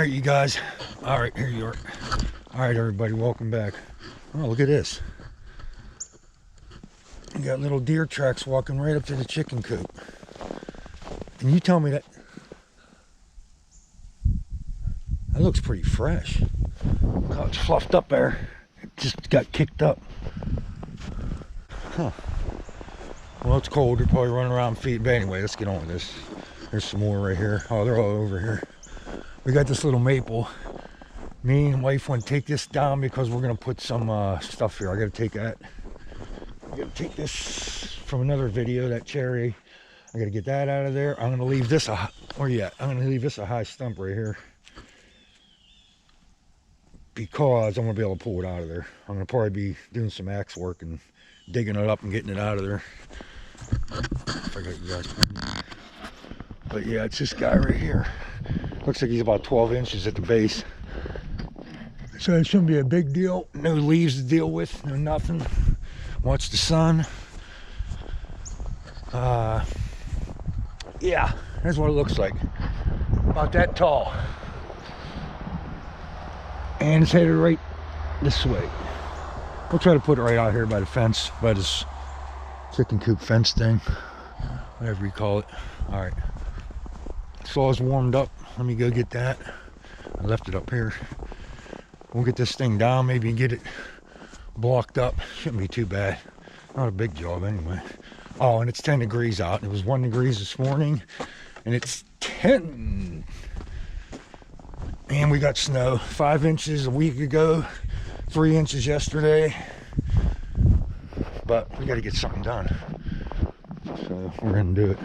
Alright, you guys. Alright, here you are. Alright, everybody, welcome back. Oh, look at this. You got little deer tracks walking right up to the chicken coop. And you tell me that looks pretty fresh. Oh, it's fluffed up there. It just got kicked up. Huh. Well, it's cold. You're probably running around feeding. But anyway, let's get on with this. There's some more right here. Oh, they're all over here. We got this little maple. Me and wife want to take this down because we're going to put some stuff here. I got to take that. I got to take this from another video, that cherry. I got to get that out of there. I'm going to leave this I'm going to leave this a high stump right here, because I'm going to be able to pull it out of there. I'm going to probably be doing some axe work and digging it up and getting it out of there. If I got you guys pointing. But yeah, it's this guy right here. Looks like he's about 12 inches at the base. So it shouldn't be a big deal. No leaves to deal with, no nothing. Watch the sun. Yeah, here's what it looks like. About that tall. And it's headed right this way. We'll try to put it right out here by the fence, by this chicken coop fence thing, whatever you call it. All right. Saw's warmed up. Let me go get that. I left it up here. We'll get this thing down, maybe get it blocked up. Shouldn't be too bad. Not a big job anyway. Oh, and it's 10 degrees out. It was 1 degree this morning, and it's 10. And we got snow. 5 inches a week ago, 3 inches yesterday. But we got to get something done. So we're going to do it.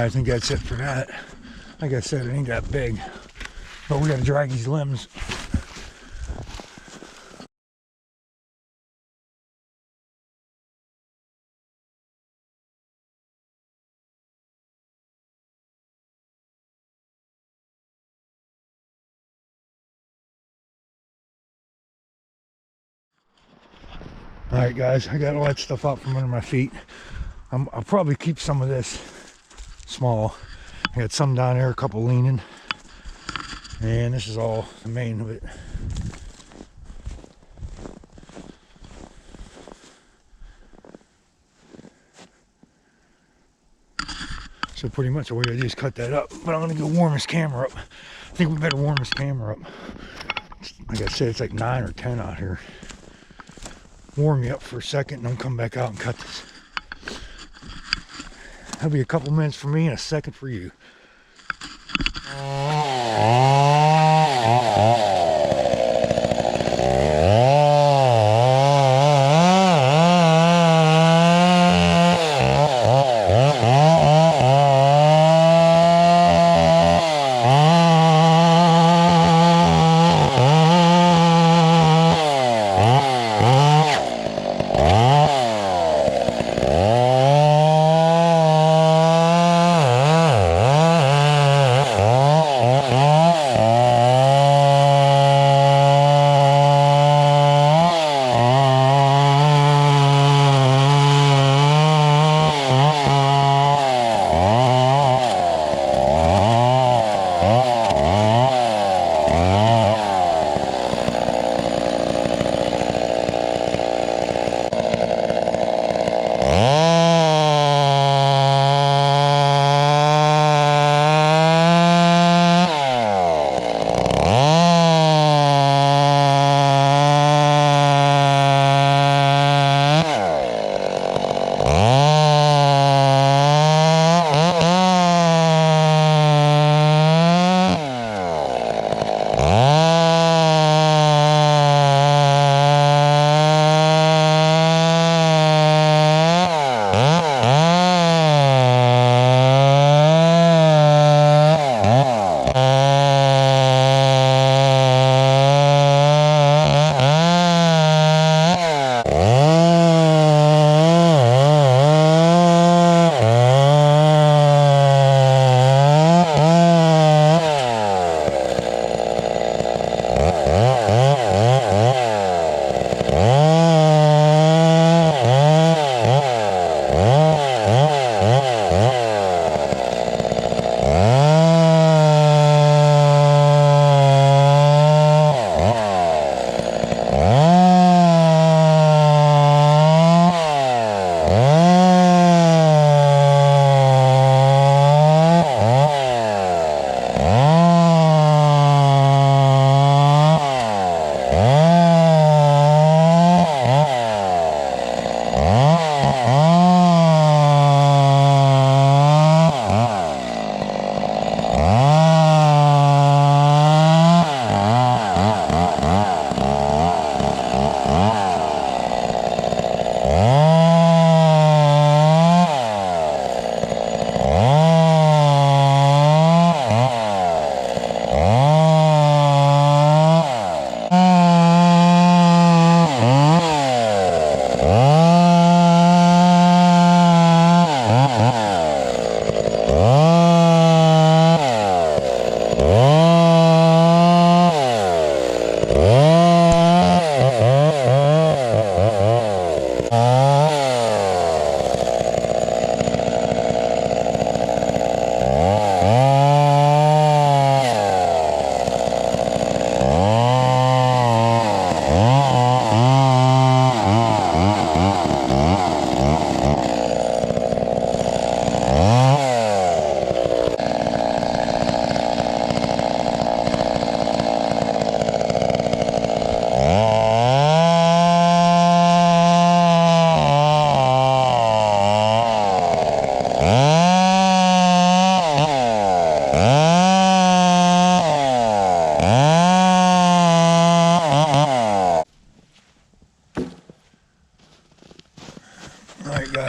I think that's it for that. Like I said, it ain't that big, but we gotta drag these limbs. All right, guys, I got all that stuff out from under my feet. I'll probably keep some of this small. I got some down there, a couple leaning, and this is all the main of it. So pretty much all we gotta do is cut that up, but I'm gonna go warm this camera up. I think we better warm this camera up. Like I said, it's like 9 or 10 out here. Warm me up for a second and then come back out and cut this. That'll be a couple minutes for me and a second for you.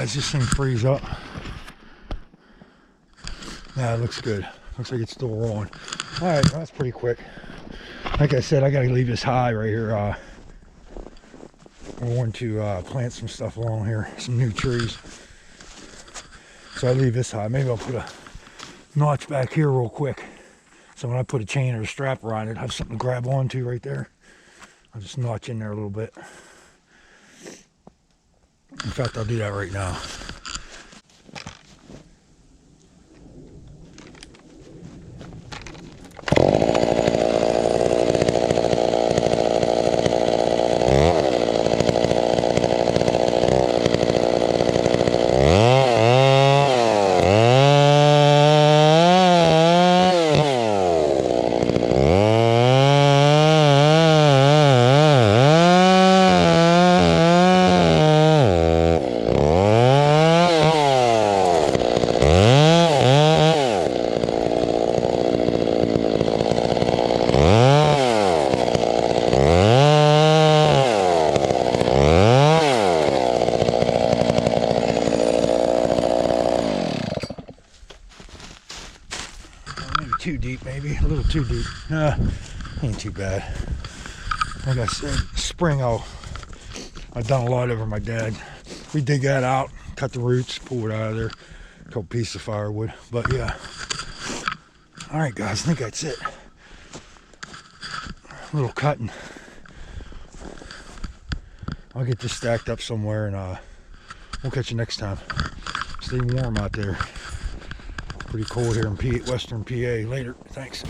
guys, this thing frees up. Yeah, it looks good. Looks like it's still rolling. All right, well, that's pretty quick. Like I said, I gotta leave this high right here. I want to plant some stuff along here, some new trees. So I leave this high. Maybe I'll put a notch back here real quick. So when I put a chain or a strap around it, I have something to grab onto right there. I'll just notch in there a little bit. In fact, I'll do that right now. Too deep, maybe a little too deep. Ain't too bad. Like I said, spring I've done a lot over my dad. We dig that out, cut the roots, pull it out of there, a couple pieces of firewood. But yeah, all right guys, I think that's it. A little cutting. I'll get this stacked up somewhere, and we'll catch you next time. Stay warm out there. Pretty cold here in Western PA. Later. Thanks.